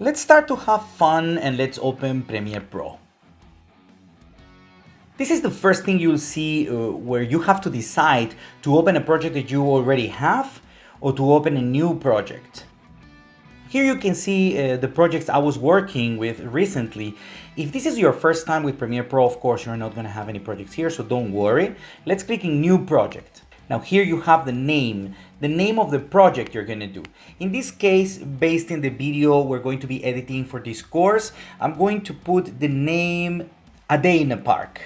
Let's start to have fun and let's open Premiere Pro. This is the first thing you'll see where you have to decide to open a project that you already have or to open a new project. Here you can see the projects I was working with recently. If this is your first time with Premiere Pro, of course, you're not going to have any projects here, so don't worry. Let's click in New Project. Now here you have the name of the project you're going to do. In this case, based in the video we're going to be editing for this course, I'm going to put the name A Day in the Park.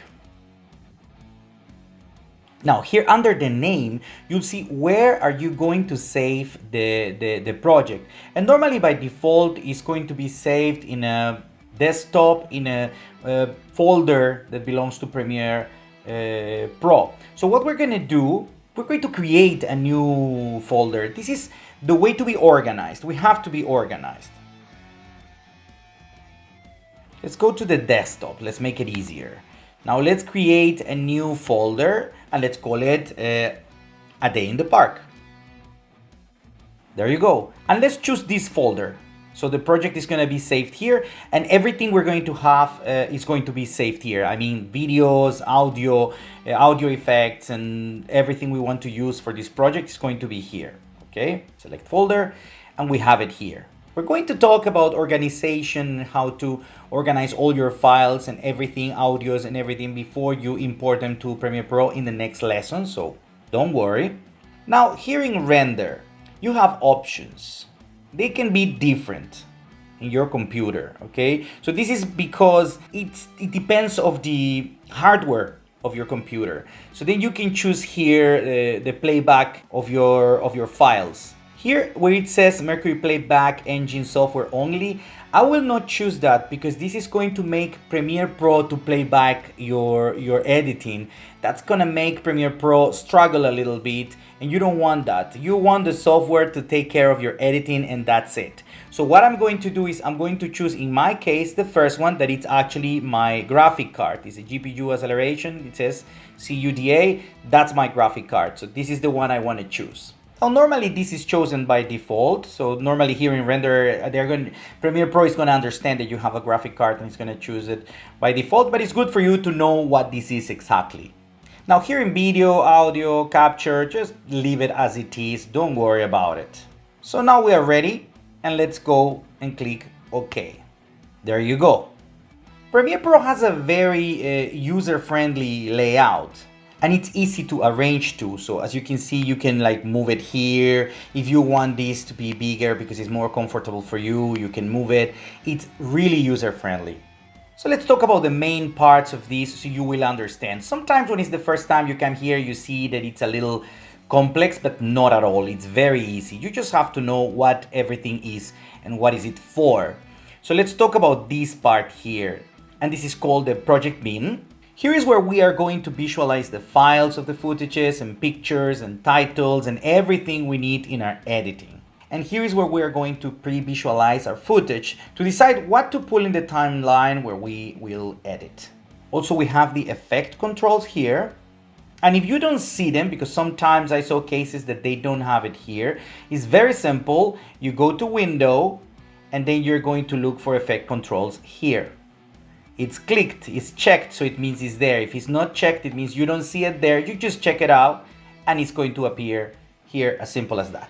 Now here under the name, you'll see where are you going to save the project. And normally by default, it's going to be saved in a desktop, in a folder that belongs to Premiere Pro. So what we're going to do, we're going to create a new folder. This is the way to be organized. We have to be organized. Let's go to the desktop. Let's make it easier. Now let's create a new folder and let's call it A Day in the Park. There you go. And let's choose this folder. So the project is going to be saved here and everything we're going to have is going to be saved here. I mean videos, audio effects, and everything we want to use for this project is going to be here. Okay, select folder and we have it here. We're going to talk about organization, how to organize all your files and everything, audios and everything before you import them to Premiere Pro in the next lesson, so don't worry. Now here in render, you have options. They can be different in your computer, okay? So this is because it depends of the hardware of your computer. So then you can choose here the playback of your files. Here where it says Mercury Playback Engine software only, I will not choose that because this is going to make Premiere Pro to play back your editing. That's gonna make Premiere Pro struggle a little bit and you don't want that. You want the software to take care of your editing and that's it. So what I'm going to do is I'm going to choose, in my case, the first one, that it's actually my graphic card. It's a GPU acceleration, it says CUDA, that's my graphic card. So this is the one I want to choose. Now, normally this is chosen by default. So normally here in render, Premiere Pro is going to understand that you have a graphic card and it's going to choose it by default, but it's good for you to know what this is exactly. Now here in video, audio, capture, just leave it as it is. Don't worry about it. So now we are ready and let's go and click OK. There you go. Premiere Pro has a very user-friendly layout. And it's easy to arrange too. So as you can see, you can like move it here. If you want this to be bigger because it's more comfortable for you, you can move it. It's really user-friendly. So let's talk about the main parts of this so you will understand. Sometimes when it's the first time you come here, you see that it's a little complex, but not at all. It's very easy. You just have to know what everything is and what is it for. So let's talk about this part here. And this is called the project bin. Here is where we are going to visualize the files of the footages and pictures and titles and everything we need in our editing. And here is where we are going to pre-visualize our footage to decide what to pull in the timeline where we will edit. Also, we have the effect controls here. And if you don't see them, because sometimes I saw cases that they don't have it here, it's very simple. You go to Window and then you're going to look for effect controls here. It's clicked, it's checked, so it means it's there. If it's not checked, it means you don't see it there. You just check it out and it's going to appear here, as simple as that.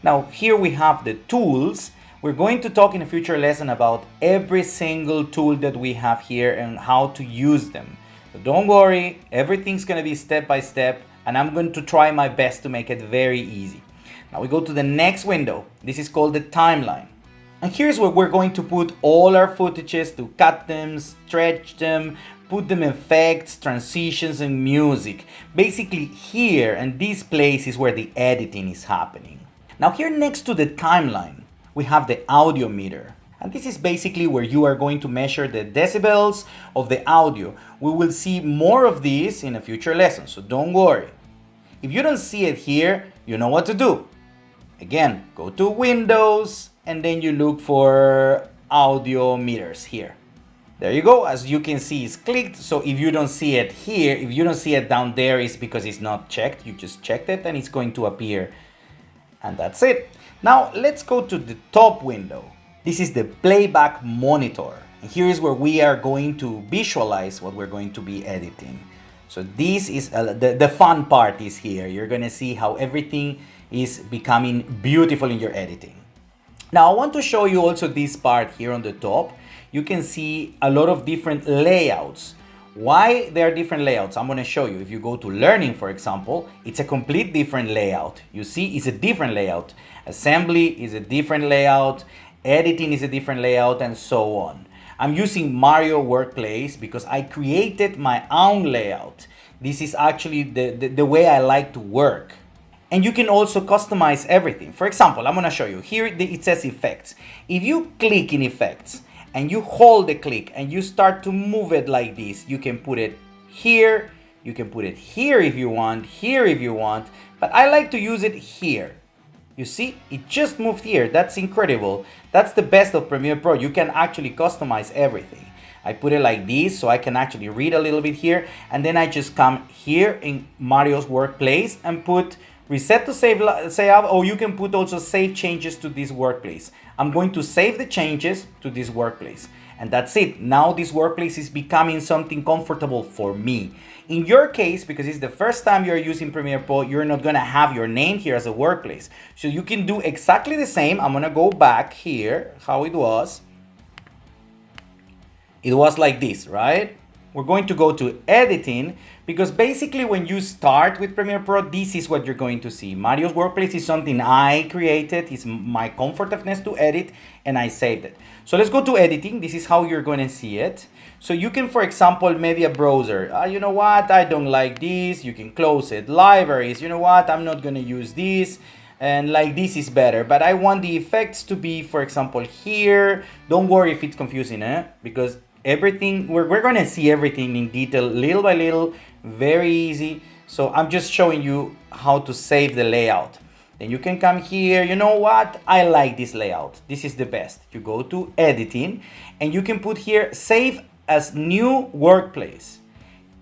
Now here we have the tools. We're going to talk in a future lesson about every single tool that we have here and how to use them. So don't worry, everything's going to be step by step and I'm going to try my best to make it very easy. Now we go to the next window. This is called the timeline. And here's where we're going to put all our footages to cut them, stretch them, put them in effects, transitions, and music. Basically here and this place is where the editing is happening. Now here next to the timeline, we have the audio meter. And this is basically where you are going to measure the decibels of the audio. We will see more of this in a future lesson, so don't worry. If you don't see it here, you know what to do. Again, go to Windows, and then you look for audio meters here. There you go. As you can see, it's clicked. So if you don't see it here, if you don't see it down there, it's because it's not checked. You just checked it and it's going to appear. And that's it. Now let's go to the top window. This is the playback monitor. And here is where we are going to visualize what we're going to be editing. So this is the fun part is here. You're gonna see how everything is becoming beautiful in your editing. Now I want to show you also this part here on the top. You can see a lot of different layouts. Why there are different layouts? I'm going to show you. If you go to learning, for example, it's a complete different layout. You see, it's a different layout. Assembly is a different layout. Editing is a different layout, and so on. I'm using Mario Workplace because I created my own layout. This is actually the way I like to work. And you can also customize everything. For example, I'm going to show you. Here it says effects. If you click in effects, and you hold the click and you start to move it like this, you can put it here, you can put it here if you want, here if you want, but I like to use it here. You see, it just moved here. That's incredible. That's the best of Premiere Pro. You can actually customize everything. I put it like this so I can actually read a little bit here, and then I just come here in Mario's Workplace and put reset to save, or you can put also save changes to this workplace. I'm going to save the changes to this workplace. And that's it. Now this workplace is becoming something comfortable for me. In your case, because it's the first time you're using Premiere Pro, you're not gonna have your name here as a workplace. So you can do exactly the same. I'm gonna go back here, how it was. It was like this, right? We're going to go to editing, because basically when you start with Premiere Pro, this is what you're going to see. Mario's Workplace is something I created. It's my comfortability to edit, and I saved it. So let's go to editing. This is how you're going to see it. So you can, for example, media browser. You know what? I don't like this. You can close it. Libraries. You know what? I'm not going to use this. And like this is better, but I want the effects to be, for example, here. Don't worry if it's confusing, because everything, we're going to see everything in detail, little by little, very easy. So I'm just showing you how to save the layout. Then you can come here. You know what? I like this layout. This is the best. You go to editing and you can put here, save as new workplace.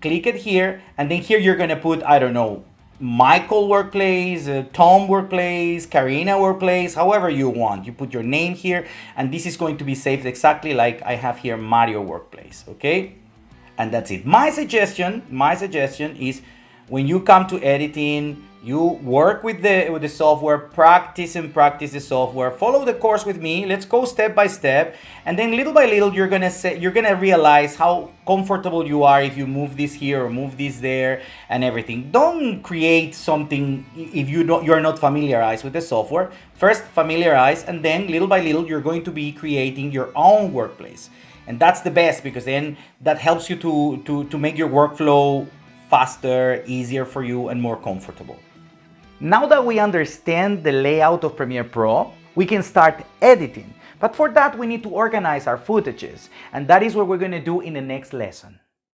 Click it here, and then here you're going to put, I don't know, Michael Workplace, Tom Workplace, Karina Workplace, however you want. You put your name here, and this is going to be saved exactly like I have here Mario Workplace, okay? And that's it. My suggestion is when you come to editing, you work with the software, practice the software, follow the course with me. Let's go step by step, and then little by little you're gonna realize how comfortable you are if you move this here or move this there and everything. Don't create something if you're not familiarized with the software. First familiarize, and then little by little you're going to be creating your own workplace, and that's the best, because then that helps you to make your workflow faster, easier for you, and more comfortable. Now that we understand the layout of Premiere Pro, we can start editing. But for that, we need to organize our footages, and that is what we're going to do in the next lesson.